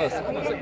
us.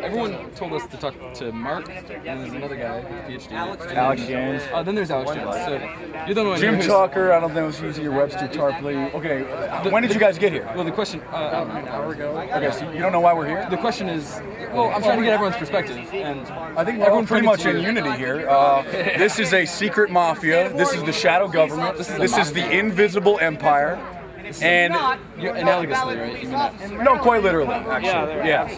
Everyone told us to talk to Mark, and there's another guy, PhD. Alex Jones. Then there's Alex Jones. So you're the one. Jim Tucker. I don't know if he's your Webster Tarpley. Okay. When did you guys get here? Well, the question. An hour ago. Okay, so you don't know why we're here? The question is, well, I'm trying to get everyone's perspective, and I think everyone's pretty much in unity here. This is a secret mafia. This is the shadow government. This is the invisible empire. And analogously, right? You mean that? no, quite literally, actually. Yeah.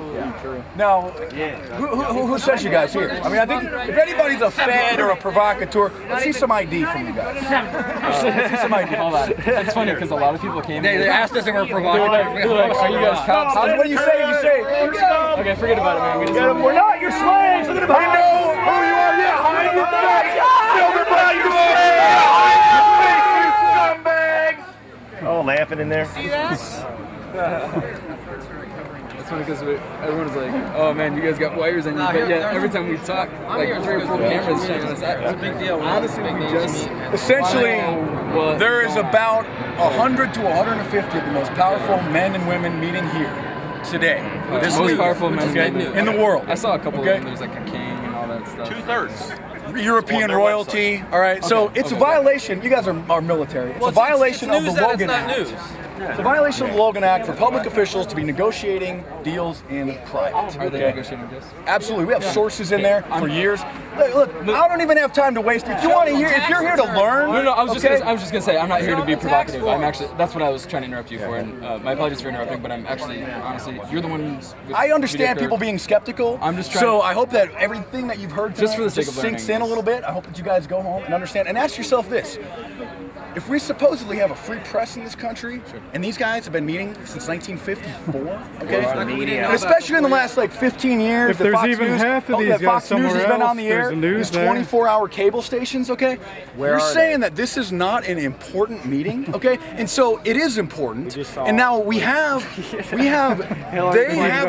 True. Now, who sent you guys here? I mean, I think if anybody's a Fed or a provocateur, let's see some ID from you guys. Let's see some ID. Hold on. It's funny because a lot of people came. They asked us if we're provocateurs. They're like, "Are you guys cops?" What do you say? You say, Okay, forget about it, man. we're not your slaves. Look at the I know who you are. Yeah, hide your face. We're not your slaves. You scumbags. Oh, laughing in there. It's funny because everyone's like, "Oh man, you guys got wires on you," but yeah, every time we talk, like 3 or 4 cameras checking us out. It's a big deal. Honestly, we just essentially there is about 100 to 150 of the most powerful men and women meeting here today. This most week, powerful men in the world. I saw a couple of them. There's like a king and all that stuff. 2/3. European royalty. All right, so it's a violation. You guys are military. It's a violation of the Logan Act. It's a violation of the Logan Act for public officials to be negotiating deals in private. Are they negotiating deals? Absolutely. We have sources in there for years. Look, I don't even have time to waste. If you want to hear, if you're here to learn, no, I was just gonna say I'm not here to be provocative. I'm actually that's what I was trying to interrupt you for, and my apologies for interrupting. But I'm actually, honestly, you're the one. I understand people being skeptical. I'm just trying. So I hope that everything that you've heard tonight just for the sake of learning, sinks in a little bit. I hope that you guys go home and understand and ask yourself this. If we supposedly have a free press in this country, and these guys have been meeting since 1954, okay, and especially in the last like 15 years, if there's Fox even News, half of these guys Fox News somewhere has been else, on the air, there's these 24-hour cable stations, okay, you're saying that this is not an important meeting, okay, and so it is important, and now they have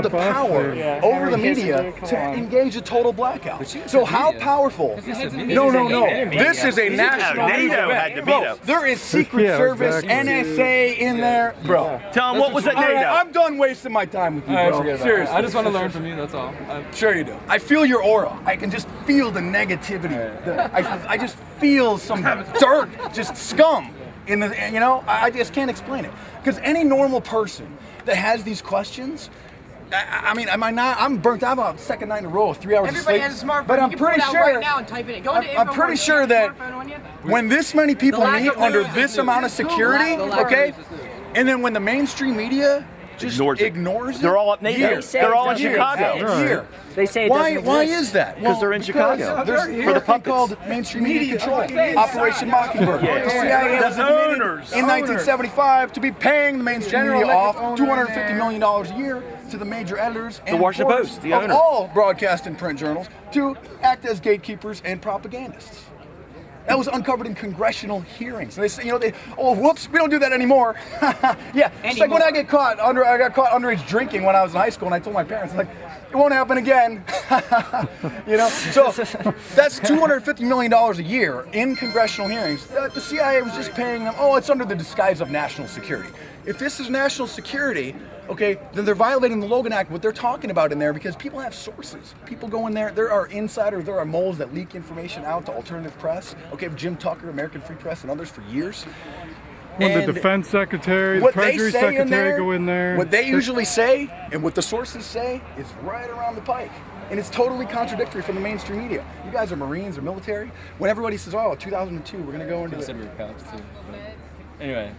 the power over the media to engage a total blackout. So how powerful? No. This is a national NATO had to beat us. There is Secret Service, NSA in there, bro. Tell them what was at NATO. I'm done wasting my time with you, bro. Seriously. I just want to learn from you. That's all. Sure you do. I feel your aura. I can just feel the negativity. I just feel some dirt, just scum. I just can't explain it. Because any normal person that has these questions, I mean, am I not? I'm burnt out on second night in a row, 3 hours of sleep. Everybody has a smartphone. But I'm you can pretty pull it sure. out right now and type it in. Go into I'm pretty sure that when this many people meet under this amount of security, okay, and then when the mainstream media just ignores it, they're all up NATO. They're all in Chicago. Here. They say it why is that? Because they're in Chicago. There's for the thing called mainstream media control, Operation Mockingbird. The CIA was in 1975 to be paying the mainstream media off $250 million a year to the major editors and Washington Post, the owner, of all broadcast and print journals to act as gatekeepers and propagandists. That was uncovered in congressional hearings. And they say, whoops, we don't do that anymore. Yeah, it's like when I got caught underage drinking when I was in high school, and I told my parents, like, it won't happen again. So that's $250 million a year in congressional hearings. The CIA was just paying them. Oh, it's under the disguise of national security. If this is national security, okay, then they're violating the Logan Act, what they're talking about in there, because people have sources. People go in there, there are insiders, there are moles that leak information out to alternative press. Okay, Jim Tucker, American Free Press, and others for years. When the defense secretary, the treasury secretary go in there. What they usually say, and what the sources say, is right around the pike. And it's totally contradictory from the mainstream media. You guys are Marines or military. When everybody says, oh, 2002, we're going to go into it. We were cops too. Anyway.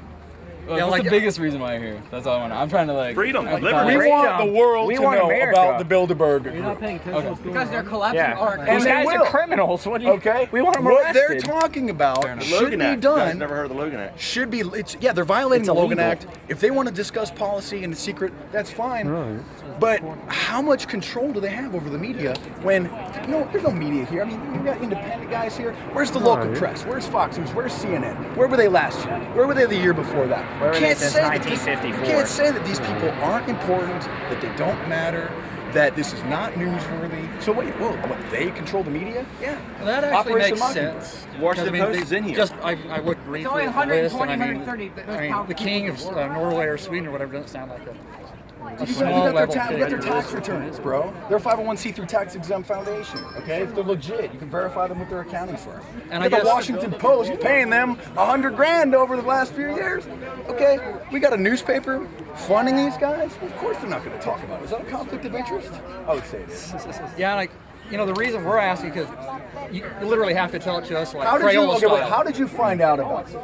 What's the biggest reason why you're here? That's all I want. I'm trying to freedom, liberty. We want the world to know about the Bilderberg group. You're not paying attention because they're collapsing. And these guys are criminals. What do you? Okay. We want them arrested. arrested. What they're talking about should be done. Never heard of the Logan Act. Should be. They're violating the Logan Act. If they want to discuss policy in secret, that's fine. Right. But how much control do they have over the media when there's no media here? I mean, you've got independent guys here. Where's the local press? Where's Fox News? Where's CNN? Where were they last year? Where were they the year before that? Where were they since 1954? You can't say that these people aren't important, that they don't matter, that this is not newsworthy. So what, they control the media? Yeah. Well, that actually makes sense. Washington Post is in here. I looked briefly at the list, and I mean, the king of Norway or Sweden or whatever doesn't sound like a You got their tax returns, bro. They're a 501c3 tax-exempt foundation. Okay, they're legit. You can verify them with their accounting firm. And the Washington Post paying them $100,000 over the last few years. Okay, we got a newspaper funding these guys. Of course, they're not going to talk about it. Is that a conflict of interest? I would say it is. Yeah, like, you know, the reason we're asking because you literally have to tell it to us like how did you find out about this?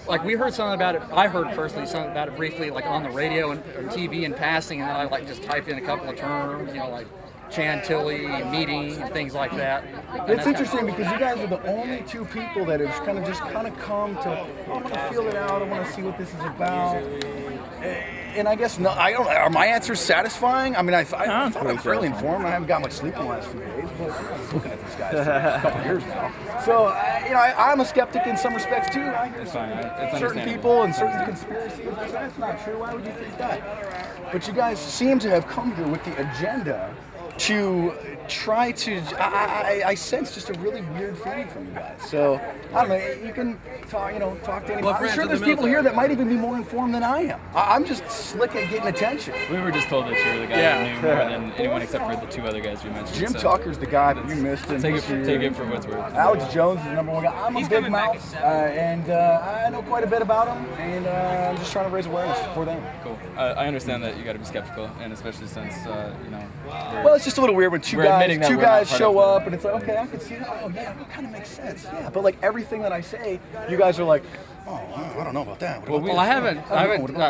Like, we heard something about it. I heard personally something about it briefly, like on the radio and TV in passing, and then I like just typed in a couple of terms, you know, like Chantilly meeting and things like that. It's interesting because you guys are the only two people that have kind of come to, oh, I'm gonna feel it out. I want to see what this is about. And I guess are my answers satisfying? I mean, I thought I'm fairly informed. I haven't got much sleep in the last few days, but I'm looking at this guy for a couple years now. So, I'm a skeptic in some respects too. It's fine. It's certain people and certain conspiracies. That's not true. Why would you think that? But you guys seem to have come here with the agenda to try to, I sense just a really weird feeling from you guys. So, I don't know, you can talk to anybody. I'm sure there's people here that might even be more informed than I am. I'm just slick at getting attention. We were just told that you were the guy who knew more than anyone except for the two other guys we mentioned. Jim Tucker's the guy that you missed. Take it for what's worth. Alex Jones is the #1 guy. I'm a big mouth, and I know quite a bit about him, and I'm just trying to raise awareness for them. Cool. I understand that you got to be skeptical, and especially since, well, it's just a little weird when two guys show up, and it's like, okay, I can see that. Oh, yeah, that kind of makes sense. Yeah, but like everything that I say, you guys are like, oh, I don't know about that. Well, I haven't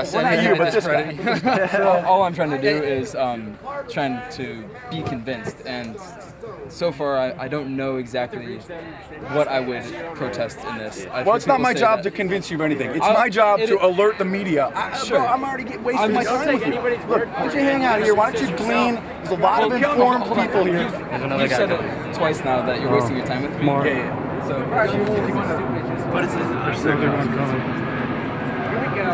said anything but this guy. So all I'm trying to do is trying to be convinced, and so far I don't know exactly what I would protest in this. Well, it's not my job to convince you of anything. It's my job to alert the media. Sure. Bro, I'm already wasting my time with you. Look, why don't you hang out here? Why don't you glean? There's a lot of informed people here. You've said it twice now that you're wasting your time with me. Mark. Yeah. So, What is this? I think they're gonna come. Here we go.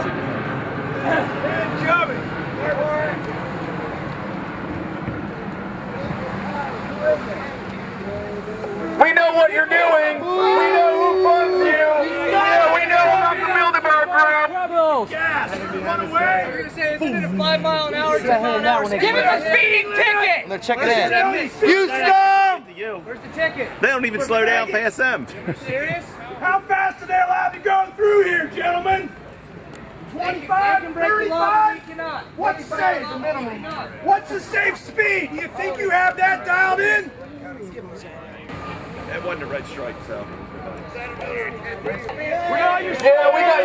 We know what you're doing. We know who funds you. Yeah, we know about the Bilderberg group. Yes. Run away. You're gonna say, isn't it a 5 mile an hour, 10 mile an hour? Give him a speeding ticket. They're checking in. You stop! Where's the ticket? They don't even slow down past them. Are you serious? How fast are they allowed to go through here, gentlemen? 25, 35? What's safe? What's a safe speed? Do you think you have that dialed in? That wasn't a red stripe, so. We got your tax returns. We got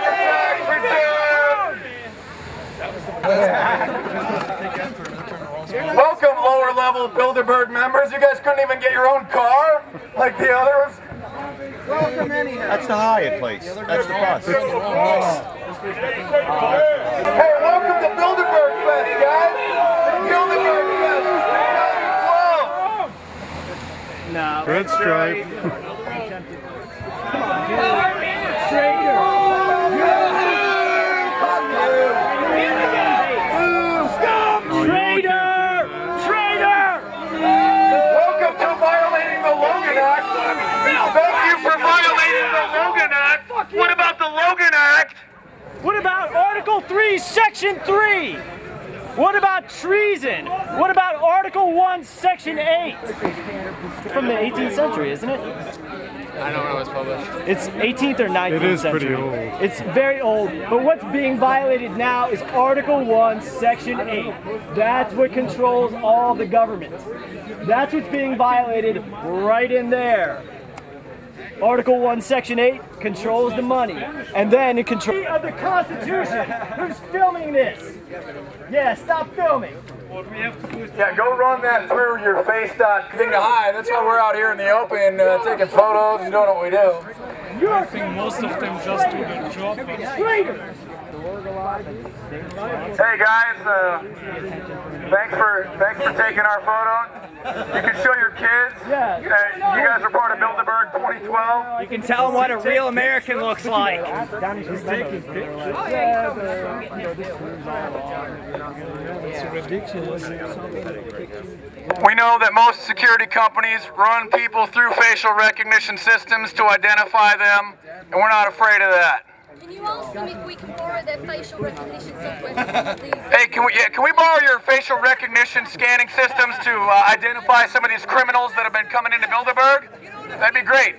your tax returns. Welcome, lower level Bilderberg members. You guys couldn't even get your own car like the others. Welcome anyhow. That's the Hyatt place. That's the bus. Hey, welcome to Bilderberg Fest, guys. Bilderberg Fest. No. Red stripe. Welcome to violating the Logan Act. Thank you for violating the Logan Act. What about the Logan Act? What about Article 3, Section 3? What about treason? What about Article 1, Section 8? From the 18th century, isn't it? I don't know when it was published. It's 18th or 19th It is century. pretty old. It's very old, but what's being violated now is Article 1, Section 8. That's what controls all the government. That's what's being violated right in there. Article 1, Section 8 controls the money, and then it controls of the Constitution. Who's filming this? Yeah, stop filming. Yeah, go run that through your face.thing to hide. That's why we're out here in the open taking photos and doing what we do. I think most of them just do their job. Traitors! Hey guys, thanks for taking our photo. You can show your kids. Yeah. You guys are part of Bilderberg 2012. You can tell them what a real American looks like. We know that most security companies run people through facial recognition systems to identify them, and we're not afraid of that. Can you ask them if we can borrow their facial recognition software for some of these? Hey, can we borrow your facial recognition scanning systems to identify some of these criminals that have been coming into Bilderberg? That'd be great.